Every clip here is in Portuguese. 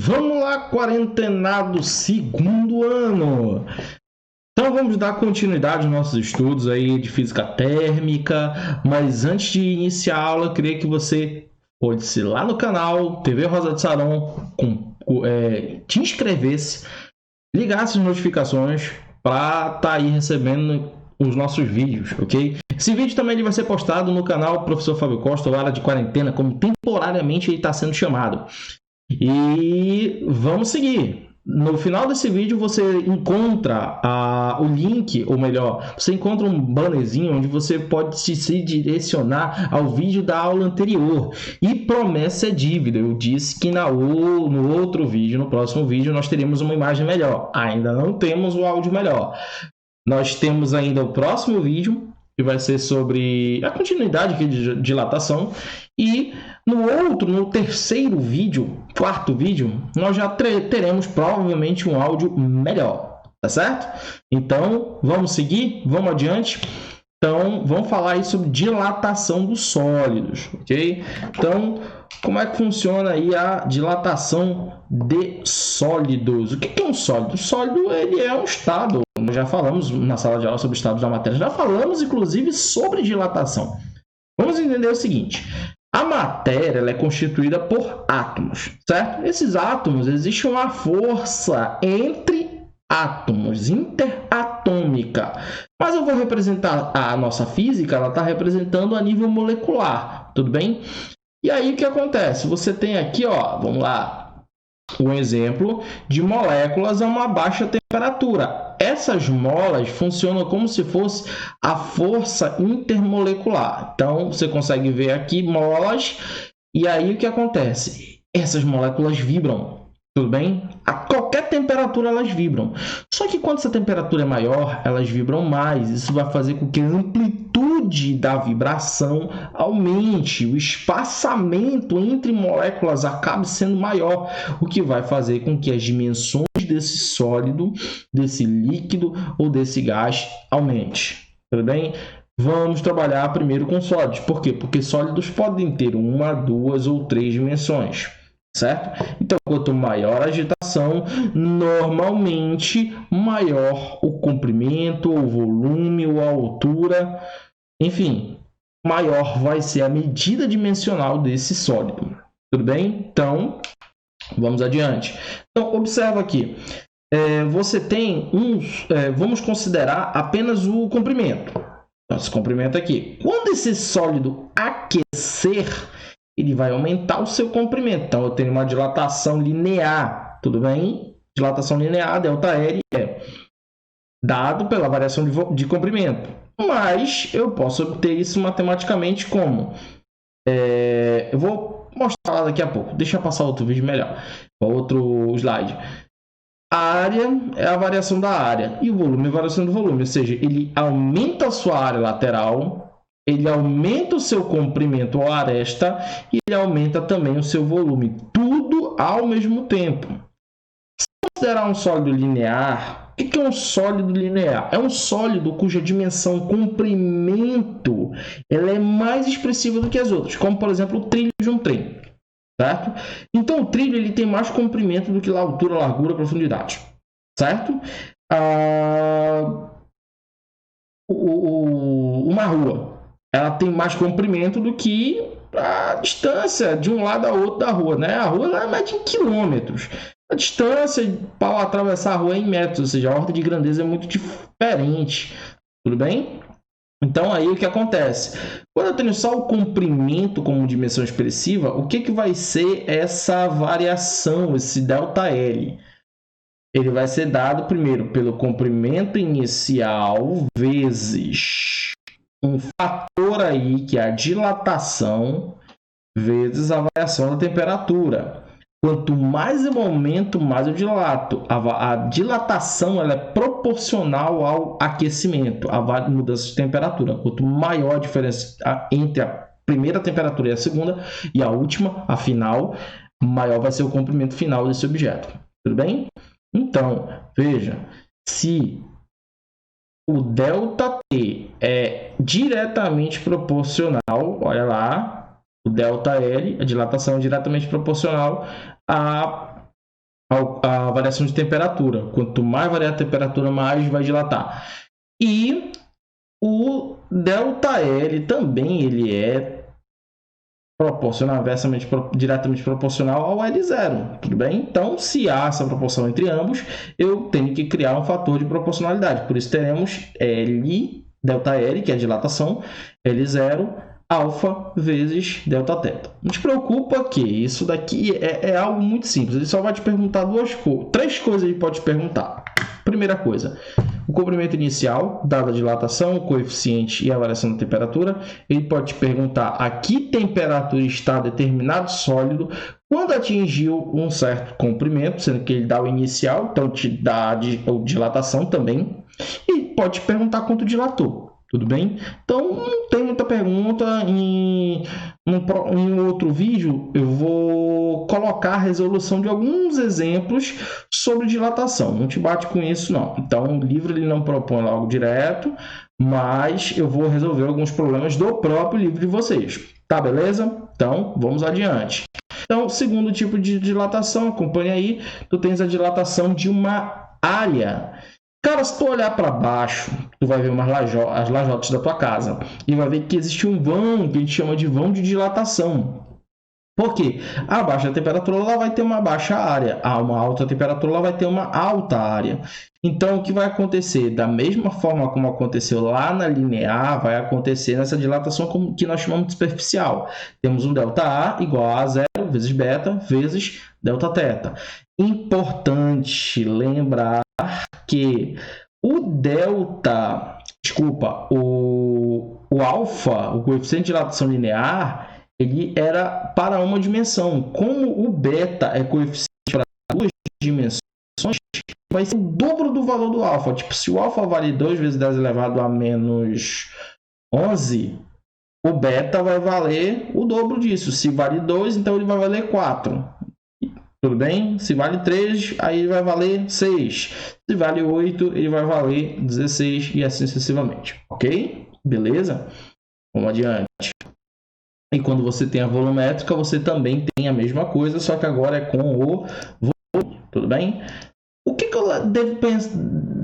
Vamos lá, quarentenado segundo ano. Então vamos dar continuidade aos nossos estudos aí de física térmica, mas antes de iniciar a aula, eu queria que você fosse lá no canal TV Rosa de Saron, te inscrevesse, ligasse as notificações para estar aí recebendo os nossos vídeos, ok? Esse vídeo também ele vai ser postado no canal Professor Fábio Costa, ou Área de Quarentena, como temporariamente ele está sendo chamado. E vamos seguir. No final desse vídeo você encontra o link, ou melhor, você encontra um bannerzinho onde você pode se direcionar ao vídeo da aula anterior. E promessa é dívida. Eu disse que no outro vídeo, no próximo vídeo, nós teríamos uma imagem melhor. Ainda não temos o áudio melhor. Nós temos ainda o próximo vídeo, que vai ser sobre a continuidade aqui de dilatação. E no terceiro vídeo, quarto vídeo, nós já teremos provavelmente um áudio melhor, tá certo? Então, vamos seguir, vamos adiante. Então, vamos falar aí sobre dilatação dos sólidos, ok? Então, como é que funciona aí a dilatação de sólidos? O que é um sólido? O sólido, ele é um estado. Nós já falamos na sala de aula sobre estados da matéria, já falamos, inclusive, sobre dilatação. Vamos entender o seguinte. A matéria ela é constituída por átomos, certo? Esses átomos, existe uma força entre átomos, interatômica. Mas eu vou representar a nossa física, ela está representando a nível molecular, tudo bem? E aí o que acontece? Você tem aqui, ó, vamos lá, um exemplo de moléculas a uma baixa temperatura. Essas molas funcionam como se fosse a força intermolecular. Então, você consegue ver aqui molas, e aí o que acontece? Essas moléculas vibram, tudo bem? A qualquer temperatura elas vibram. Só que quando essa temperatura é maior, elas vibram mais. Isso vai fazer com que a amplitude da vibração aumente. O espaçamento entre moléculas acabe sendo maior, o que vai fazer com que as dimensões desse sólido, desse líquido ou desse gás aumente. Tudo bem? Vamos trabalhar primeiro com sólidos. Por quê? Porque sólidos podem ter uma, duas ou três dimensões. Certo? Então, quanto maior a agitação, normalmente maior o comprimento, o volume, ou a altura, enfim, maior vai ser a medida dimensional desse sólido. Tudo bem? Então, vamos adiante. Então, observa aqui. Você tem vamos considerar apenas o comprimento. Nosso comprimento aqui. Quando esse sólido aquecer, ele vai aumentar o seu comprimento. Então, eu tenho uma dilatação linear, tudo bem? Dilatação linear, ΔL, é dado pela variação de comprimento. Mas eu posso obter isso matematicamente como? Eu vou mostrar lá daqui a pouco. Deixa eu passar outro vídeo melhor. Outro slide. A área é a variação da área e o volume é a variação do volume. Ou seja, ele aumenta a sua área lateral, ele aumenta o seu comprimento ou aresta e ele aumenta também o seu volume. Tudo ao mesmo tempo. Se considerar um sólido linear, o que é um sólido linear? É um sólido cuja dimensão comprimento ela é mais expressiva do que as outras, como por exemplo o trilho de um trem. Certo? Então o trilho ele tem mais comprimento do que a altura, largura, profundidade. Certo? Uma rua ela tem mais comprimento do que a distância de um lado a outro da rua, né? A rua ela mede em quilômetros. A distância para atravessar a rua é em metros, ou seja, a ordem de grandeza é muito diferente. Tudo bem? Então, aí o que acontece? Quando eu tenho só o comprimento como dimensão expressiva, o que vai ser essa variação, esse ΔL? Ele vai ser dado primeiro pelo comprimento inicial vezes um fator aí, que é a dilatação, vezes a variação da temperatura. Quanto mais eu aumento, mais eu dilato. A dilatação ela é proporcional ao aquecimento, à mudança de temperatura. Quanto maior a diferença entre a primeira temperatura e a segunda, e a última, a final, maior vai ser o comprimento final desse objeto. Tudo bem? Então, veja, se o ΔT é diretamente proporcional, olha lá, o ΔL, a dilatação é diretamente proporcional à a variação de temperatura. Quanto mais variar a temperatura, mais vai dilatar. E o ΔL também ele é proporcional, diretamente proporcional ao L0, tudo bem? Então, se há essa proporção entre ambos, eu tenho que criar um fator de proporcionalidade. Por isso, teremos ΔL, que é a dilatação, L0, alfa vezes Δθ. Não te preocupa que isso daqui é algo muito simples. Ele só vai te perguntar três coisas ele pode te perguntar. Primeira coisa, o comprimento inicial, dada a dilatação, o coeficiente e a variação da temperatura. Ele pode te perguntar a que temperatura está determinado sólido quando atingiu um certo comprimento, sendo que ele dá o inicial, então te dá a dilatação também. E pode te perguntar quanto dilatou. Tudo bem? Então, não tem muita pergunta. Em outro vídeo, eu vou colocar a resolução de alguns exemplos sobre dilatação. Não te bate com isso, não. Então, o livro ele não propõe algo direto, mas eu vou resolver alguns problemas do próprio livro de vocês. Tá, beleza? Então, vamos adiante. Então, segundo tipo de dilatação, acompanhe aí. Tu tens a dilatação de uma área. Cara, se tu olhar para baixo, tu vai ver as lajotas da tua casa e vai ver que existe um vão que a gente chama de vão de dilatação. Por quê? A baixa temperatura ela vai ter uma baixa área, a uma alta temperatura ela vai ter uma alta área. Então, o que vai acontecer? Da mesma forma como aconteceu lá na linear, vai acontecer nessa dilatação que nós chamamos de superficial. Temos um ΔA igual a 0 vezes beta vezes Δθ. Importante lembrar que o alfa, o coeficiente de dilatação linear, ele era para uma dimensão. Como o beta é coeficiente para duas dimensões, vai ser o dobro do valor do alfa. Tipo, se o alfa vale 2 vezes 10 elevado a menos 11, o beta vai valer o dobro disso. Se vale 2, então ele vai valer 4. Tudo bem? Se vale 3, aí ele vai valer 6. Se vale 8, ele vai valer 16 e assim sucessivamente. Ok? Beleza? Vamos adiante. E quando você tem a volumétrica, você também tem a mesma coisa, só que agora é com o volume. Tudo bem? O que eu devo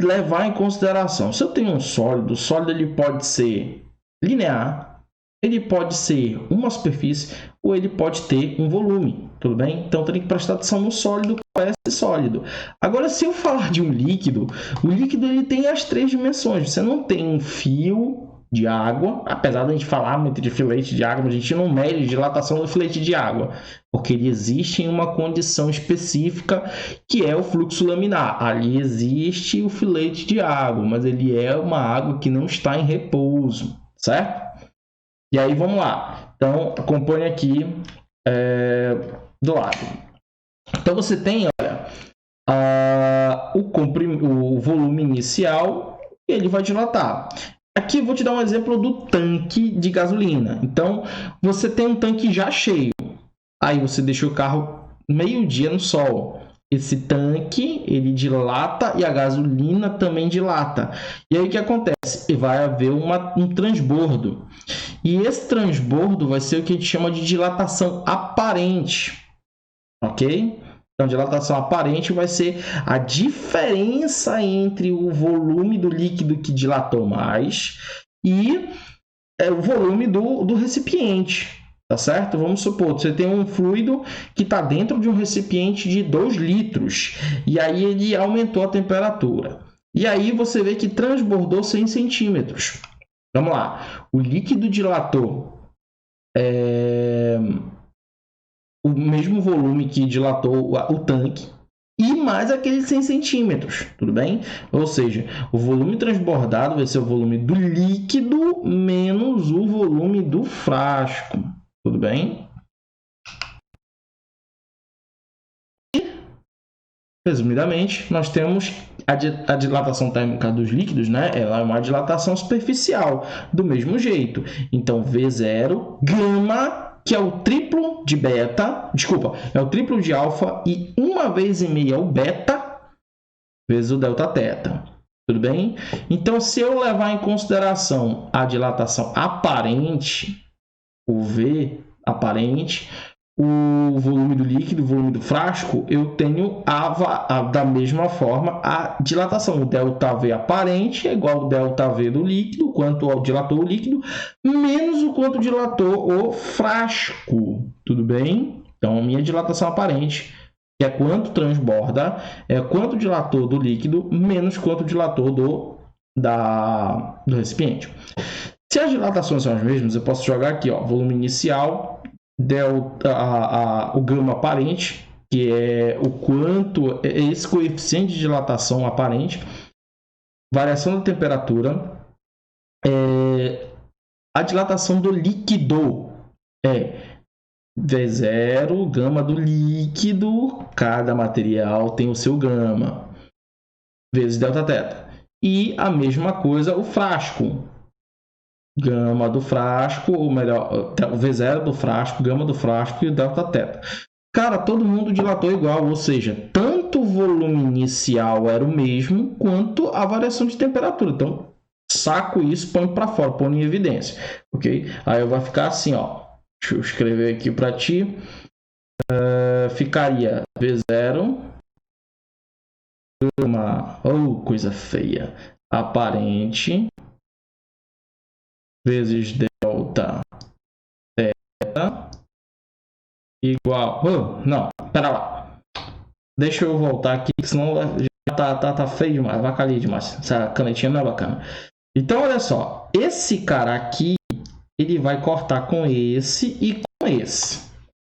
levar em consideração? Se eu tenho um sólido, o sólido ele pode ser linear, ele pode ser uma superfície ou ele pode ter um volume, tudo bem? Então, tem que prestar atenção no sólido, qual é esse sólido. Agora, se eu falar de um líquido, o líquido ele tem as 3 dimensões. Você não tem um fio de água, apesar de a gente falar muito de filete de água, a gente não mede a dilatação do filete de água, porque ele existe em uma condição específica que é o fluxo laminar. Ali existe o filete de água, mas ele é uma água que não está em repouso, certo? E aí, vamos lá. Então, acompanhe aqui do lado. Então, você tem o volume inicial e ele vai dilatar. Aqui eu vou te dar um exemplo do tanque de gasolina. Então, você tem um tanque já cheio. Aí você deixa o carro meio-dia no sol. Esse tanque, ele dilata e a gasolina também dilata. E aí o que acontece? Vai haver um transbordo. E esse transbordo vai ser o que a gente chama de dilatação aparente. Ok? Então, dilatação aparente vai ser a diferença entre o volume do líquido que dilatou mais e o volume do recipiente. Tá certo? Vamos supor, você tem um fluido que está dentro de um recipiente de 2 litros e aí ele aumentou a temperatura. E aí você vê que transbordou 100 centímetros. Vamos lá. O líquido dilatou o mesmo volume que dilatou o tanque e mais aqueles 100 centímetros, tudo bem? Ou seja, o volume transbordado vai ser o volume do líquido menos o volume do frasco. Tudo bem? E, resumidamente, nós temos a dilatação térmica dos líquidos, né? Ela é uma dilatação superficial, do mesmo jeito. Então, V0, gama, que é o triplo de beta, é o triplo de alfa e 1,5 vezes o beta vezes o Δθ. Tudo bem? Então, se eu levar em consideração a dilatação aparente, o V aparente, o volume do líquido, o volume do frasco, eu tenho da mesma forma a dilatação. O ΔV aparente é igual ao ΔV do líquido, quanto dilatou o líquido, menos o quanto dilatou o frasco. Tudo bem? Então, a minha dilatação aparente, que é quanto transborda, é quanto dilatou do líquido, menos quanto dilatou do recipiente. Se as dilatações são as mesmas, eu posso jogar aqui, ó, volume inicial, o gama aparente, que é o quanto é esse coeficiente de dilatação aparente, variação da temperatura, a dilatação do líquido é V0, gama do líquido, cada material tem o seu gama, vezes Δθ. E a mesma coisa o frasco. Gama do frasco, ou melhor, V0 do frasco, gama do frasco e o Δθ. Cara, todo mundo dilatou igual, ou seja, tanto o volume inicial era o mesmo, quanto a variação de temperatura. Então, saco isso, põe para fora, põe em evidência, ok? Aí vai ficar assim, ó. Deixa eu escrever aqui para ti. Ficaria V0, gama, coisa feia, aparente, vezes Δθ igual... não, pera lá. Deixa eu voltar aqui, senão já tá feio demais, vacalia demais. Essa canetinha não é bacana. Então, olha só. Esse cara aqui, ele vai cortar com esse e com esse.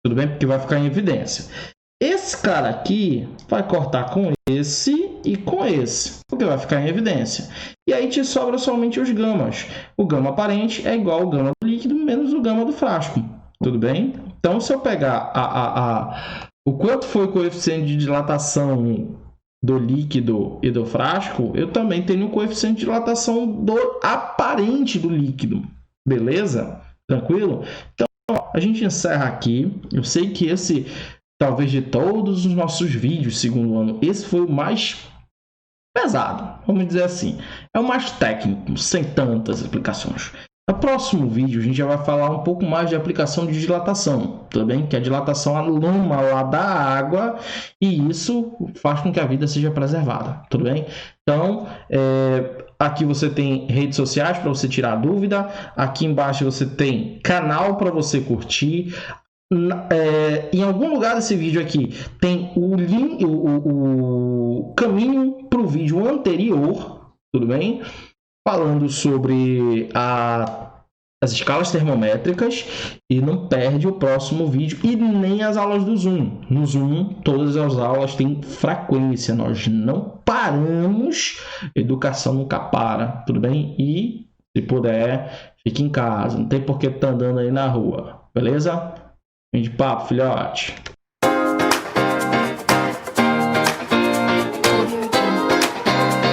Tudo bem? Porque vai ficar em evidência. Esse cara aqui vai cortar com esse e com esse, porque vai ficar em evidência. E aí te sobra somente os gamas. O gama aparente é igual ao gama do líquido menos o gama do frasco. Tudo bem? Então, se eu pegar o quanto foi o coeficiente de dilatação do líquido e do frasco, eu também tenho o coeficiente de dilatação do aparente do líquido. Beleza? Tranquilo? Então, a gente encerra aqui. Eu sei que esse, talvez de todos os nossos vídeos, segundo ano, esse foi o mais pesado, vamos dizer assim. É o mais técnico, sem tantas explicações. No próximo vídeo, a gente já vai falar um pouco mais de aplicação de dilatação, tudo bem? Que a dilatação aluma lá da água e isso faz com que a vida seja preservada, tudo bem? Então, aqui você tem redes sociais para você tirar dúvida, aqui embaixo você tem canal para você curtir. Em algum lugar desse vídeo aqui tem o link, o caminho para o vídeo anterior, tudo bem? Falando sobre as escalas termométricas, e não perde o próximo vídeo e nem as aulas do Zoom. No Zoom, todas as aulas têm frequência, nós não paramos, educação nunca para, tudo bem? E, se puder, fique em casa, não tem por que estar andando aí na rua, beleza? Fim de papo, filhote.